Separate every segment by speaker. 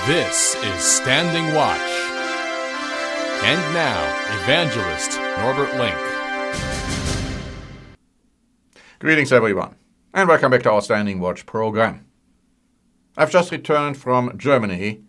Speaker 1: This is Standing Watch. And now, evangelist Norbert Link.
Speaker 2: Greetings, everyone, and welcome back to our Standing Watch program. I've just returned from Germany,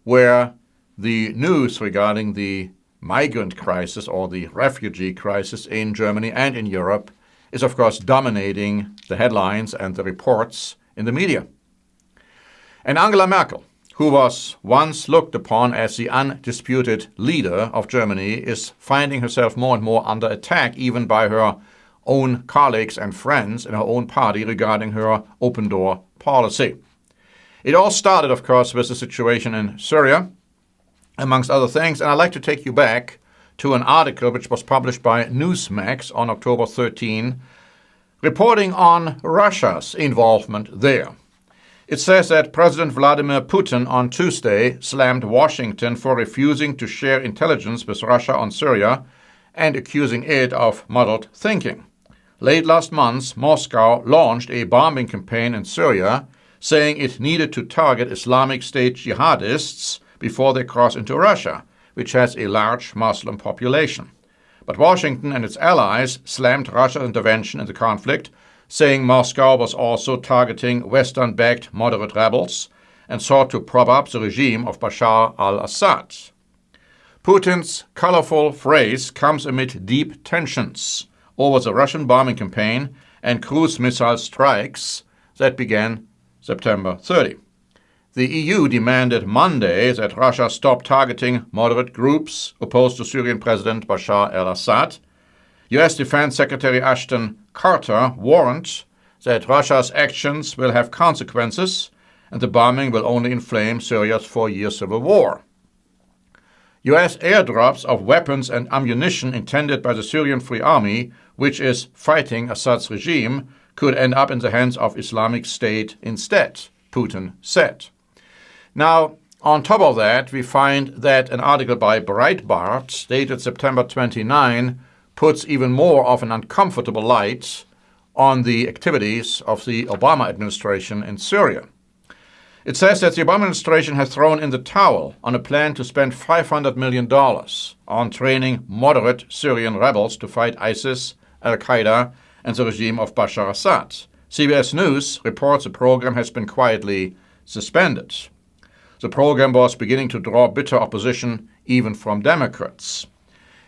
Speaker 2: where the news regarding the migrant crisis or the refugee crisis in Germany and in Europe is, of course, dominating the headlines and the reports in the media. And Angela Merkel, who was once looked upon as the undisputed leader of Germany, is finding herself more and more under attack, even by her own colleagues and friends in her own party regarding her open-door policy. It all started, of course, with the situation in Syria, amongst other things, and I'd like to take you back to an article which was published by Newsmax on October 13, reporting on Russia's involvement there. It says that President Vladimir Putin on Tuesday slammed Washington for refusing to share intelligence with Russia on Syria and accusing it of muddled thinking. Late last month, Moscow launched a bombing campaign in Syria, saying it needed to target Islamic State jihadists before they cross into Russia, which has a large Muslim population. But Washington and its allies slammed Russia's intervention in the conflict, saying Moscow was also targeting Western-backed moderate rebels and sought to prop up the regime of Bashar al-Assad. Putin's colorful phrase comes amid deep tensions over the Russian bombing campaign and cruise missile strikes that began September 30. The EU demanded Monday that Russia stop targeting moderate groups opposed to Syrian President Bashar al-Assad. U.S. Defense Secretary Ashton Carter warned that Russia's actions will have consequences and the bombing will only inflame Syria's 4-year civil war. U.S. airdrops of weapons and ammunition intended by the Syrian Free Army, which is fighting Assad's regime, could end up in the hands of Islamic State instead, Putin said. Now, on top of that, we find that an article by Breitbart, dated September 29, puts even more of an uncomfortable light on the activities of the Obama administration in Syria. It says that the Obama administration has thrown in the towel on a plan to spend $500 million on training moderate Syrian rebels to fight ISIS, al-Qaeda, and the regime of Bashar Assad. CBS News reports the program has been quietly suspended. The program was beginning to draw bitter opposition even from Democrats.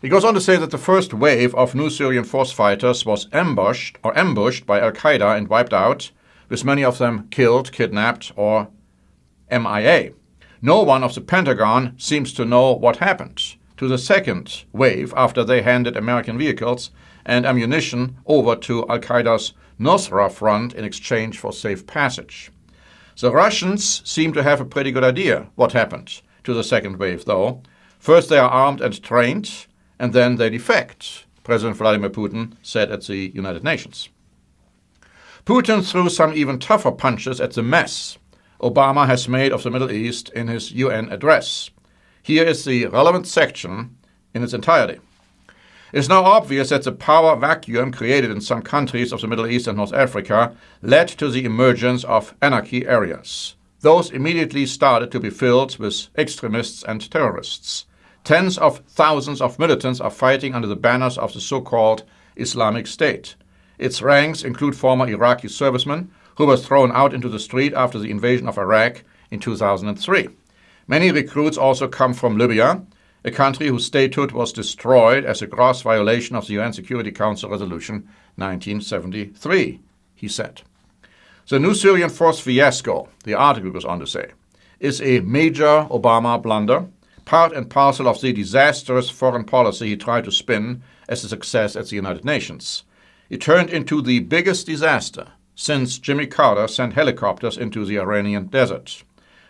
Speaker 2: It goes on to say that the first wave of new Syrian force fighters was ambushed by al-Qaeda and wiped out, with many of them killed, kidnapped, or MIA. No one of the Pentagon seems to know what happened to the second wave after they handed American vehicles and ammunition over to al-Qaeda's Nusra Front in exchange for safe passage. The Russians seem to have a pretty good idea what happened to the second wave, though. First they are armed and trained, and then they defect, President Vladimir Putin said at the United Nations. Putin threw some even tougher punches at the mess Obama has made of the Middle East in his UN address. Here is the relevant section in its entirety. It is now obvious that the power vacuum created in some countries of the Middle East and North Africa led to the emergence of anarchy areas. Those immediately started to be filled with extremists and terrorists. Tens of thousands of militants are fighting under the banners of the so-called Islamic State. Its ranks include former Iraqi servicemen who were thrown out into the street after the invasion of Iraq in 2003. Many recruits also come from Libya, a country whose statehood was destroyed as a gross violation of the UN Security Council Resolution 1973, he said. The new Syrian force fiasco, the article goes on to say, is a major Obama blunder, part and parcel of the disastrous foreign policy he tried to spin as a success at the United Nations. It turned into the biggest disaster since Jimmy Carter sent helicopters into the Iranian desert.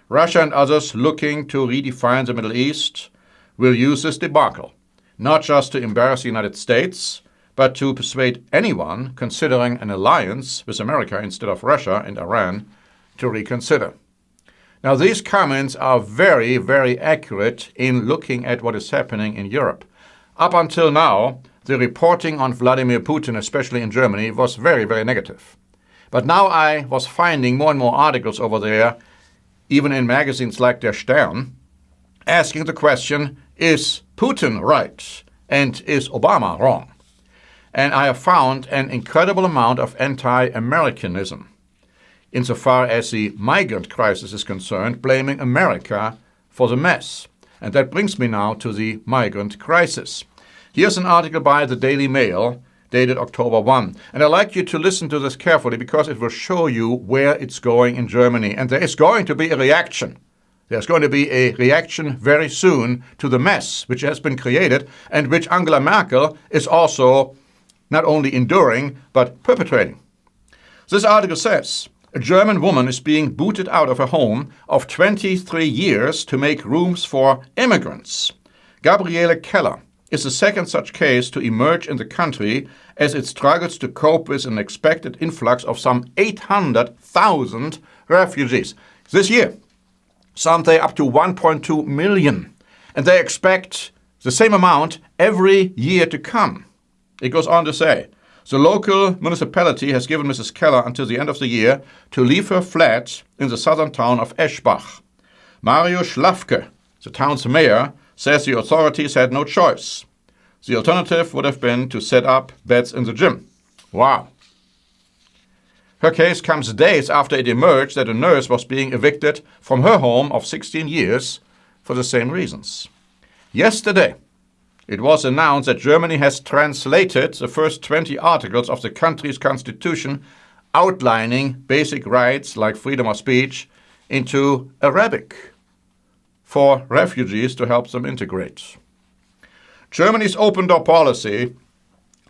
Speaker 2: Russia and others looking to redefine the Middle East will use this debacle, not just to embarrass the United States, but to persuade anyone considering an alliance with America instead of Russia and Iran to reconsider. Now, these comments are very, very accurate in looking at what is happening in Europe. Up until now, the reporting on Vladimir Putin, especially in Germany, was very, very negative. But now I was finding more and more articles over there even in magazines like Der Stern, asking the question, is Putin right and is Obama wrong? And I have found an incredible amount of anti-Americanism insofar as the migrant crisis is concerned, blaming America for the mess. And that brings me now to the migrant crisis. Here's an article by the Daily Mail dated October 1. And I'd like you to listen to this carefully because it will show you where it's going in Germany. And there is going to be a reaction. There's going to be a reaction very soon to the mess which has been created and which Angela Merkel is also not only enduring but perpetrating. This article says, a German woman is being booted out of a home of 23 years to make rooms for immigrants. Gabriele Keller is the second such case to emerge in the country as it struggles to cope with an expected influx of some 800,000 refugees this year. Some say up to 1.2 million. And they expect the same amount every year to come. It goes on to say, the local municipality has given Mrs. Keller until the end of the year to leave her flat in the southern town of Eschbach. Mario Schlafke, the town's mayor, says the authorities had no choice. The alternative would have been to set up beds in the gym. Wow. Her case comes days after it emerged that a nurse was being evicted from her home of 16 years for the same reasons. Yesterday, it was announced that Germany has translated the first 20 articles of the country's constitution outlining basic rights like freedom of speech into Arabic for refugees to help them integrate. Germany's open door policy,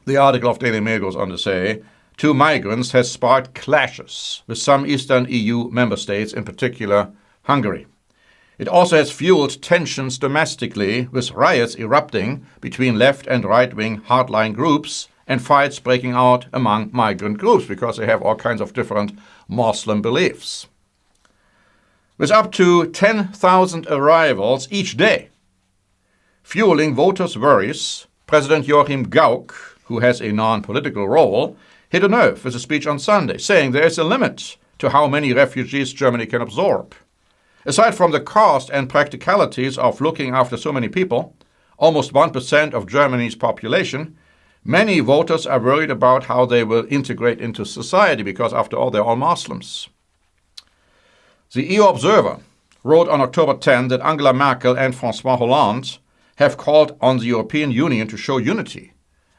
Speaker 2: the article of Daily Mail goes on to say, to migrants has sparked clashes with some Eastern EU member states, in particular Hungary. It also has fueled tensions domestically, with riots erupting between left and right-wing hardline groups and fights breaking out among migrant groups because they have all kinds of different Muslim beliefs. With up to 10,000 arrivals each day, fueling voters' worries, President Joachim Gauck, who has a non-political role, hit a nerve with a speech on Sunday, saying there is a limit to how many refugees Germany can absorb. Aside from the cost and practicalities of looking after so many people, almost 1% of Germany's population, many voters are worried about how they will integrate into society because, after all, they're all Muslims. The EU Observer wrote on October 10 that Angela Merkel and François Hollande have called on the European Union to show unity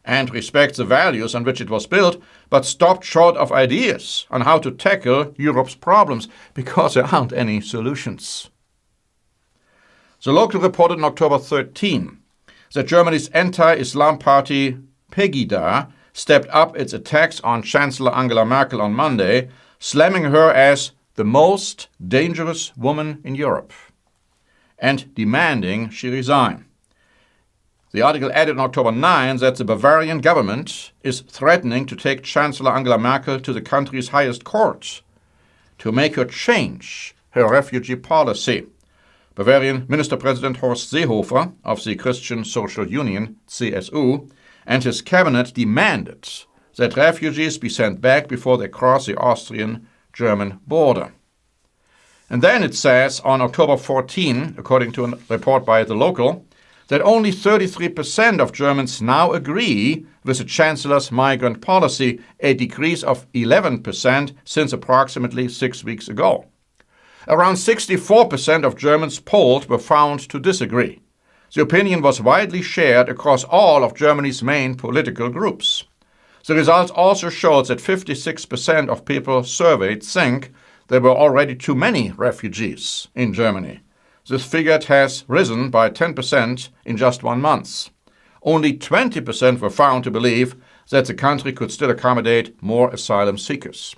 Speaker 2: and respect the values on which it was built, but stopped short of ideas on how to tackle Europe's problems because there aren't any solutions. The Local reported on October 13 that Germany's anti-Islam party Pegida stepped up its attacks on Chancellor Angela Merkel on Monday, slamming her as the most dangerous woman in Europe and demanding she resign. The article added on October 9 that the Bavarian government is threatening to take Chancellor Angela Merkel to the country's highest court to make her change her refugee policy. Bavarian Minister President Horst Seehofer of the Christian Social Union, CSU, and his cabinet demanded that refugees be sent back before they cross the Austrian-German border. And then it says on October 14, according to a report by The Local, that only 33% of Germans now agree with the Chancellor's migrant policy, a decrease of 11% since approximately 6 weeks ago. Around 64% of Germans polled were found to disagree. The opinion was widely shared across all of Germany's main political groups. The results also showed that 56% of people surveyed think there were already too many refugees in Germany. This figure has risen by 10% in just 1 month. Only 20% were found to believe that the country could still accommodate more asylum seekers.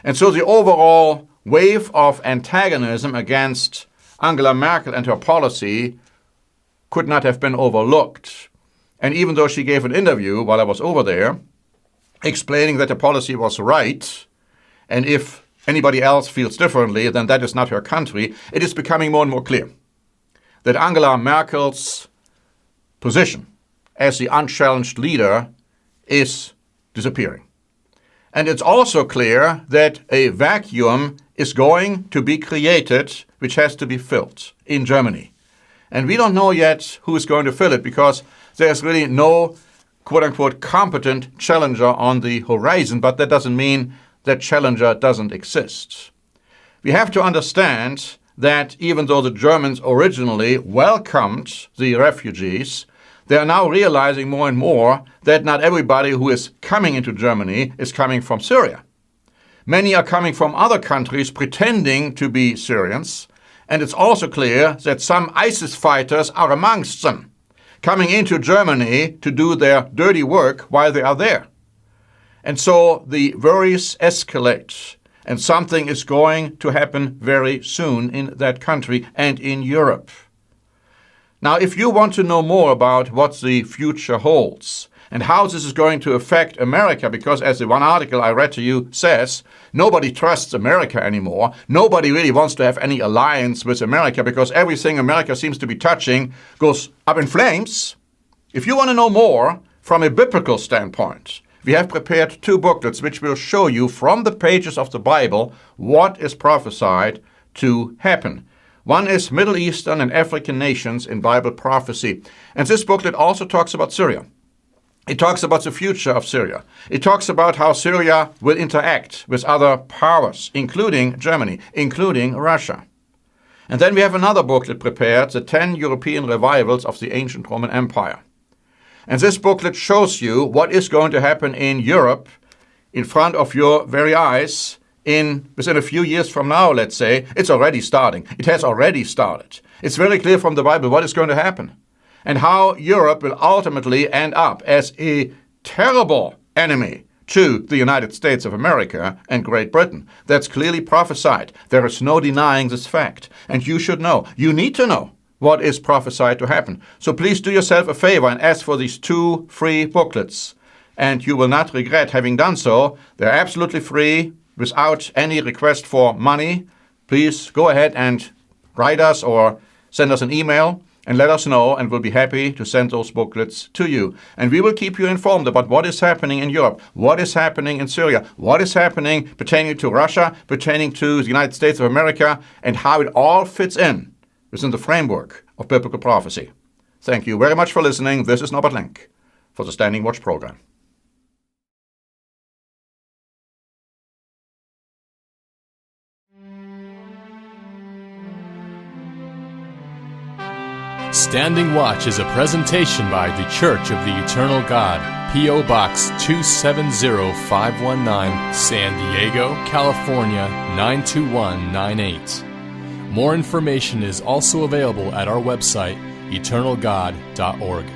Speaker 2: And so the overall wave of antagonism against Angela Merkel and her policy could not have been overlooked. And even though she gave an interview while I was over there, explaining that the policy was right, and if anybody else feels differently, then that is not her country, it is becoming more and more clear that Angela Merkel's position as the unchallenged leader is disappearing. And it's also clear that a vacuum is going to be created, which has to be filled in Germany. And we don't know yet who is going to fill it because there's really no quote-unquote competent challenger on the horizon, but that doesn't mean that challenger doesn't exist. We have to understand that even though the Germans originally welcomed the refugees, they are now realizing more and more that not everybody who is coming into Germany is coming from Syria. Many are coming from other countries pretending to be Syrians, and it's also clear that some ISIS fighters are amongst them, coming into Germany to do their dirty work while they are there. And so the worries escalate, and something is going to happen very soon in that country and in Europe. Now, if you want to know more about what the future holds and how this is going to affect America, because as the one article I read to you says, nobody trusts America anymore. Nobody really wants to have any alliance with America because everything America seems to be touching goes up in flames. If you want to know more from a biblical standpoint, we have prepared 2 booklets which will show you from the pages of the Bible what is prophesied to happen. One is Middle Eastern and African nations in Bible prophecy. And this booklet also talks about Syria. It talks about the future of Syria. It talks about how Syria will interact with other powers, including Germany, including Russia. And then we have another booklet prepared, the 10 European revivals of the ancient Roman Empire. And this booklet shows you what is going to happen in Europe in front of your very eyes within a few years from now, let's say. It's already starting. It has already started. It's very clear from the Bible what is going to happen and how Europe will ultimately end up as a terrible enemy to the United States of America and Great Britain. That's clearly prophesied. There is no denying this fact. And you should know. You need to know what is prophesied to happen. So please do yourself a favor and ask for these 2 free booklets. And you will not regret having done so. They're absolutely free, without any request for money. Please go ahead and write us or send us an email and let us know, and we'll be happy to send those booklets to you. And we will keep you informed about what is happening in Europe, what is happening in Syria, what is happening pertaining to Russia, pertaining to the United States of America, and how it all fits in within the framework of biblical prophecy. Thank you very much for listening. This is Norbert Lenk for the Standing Watch program.
Speaker 1: Standing Watch is a presentation by The Church of the Eternal God, P.O. Box 270519, San Diego, California 92198. More information is also available at our website, eternalgod.org.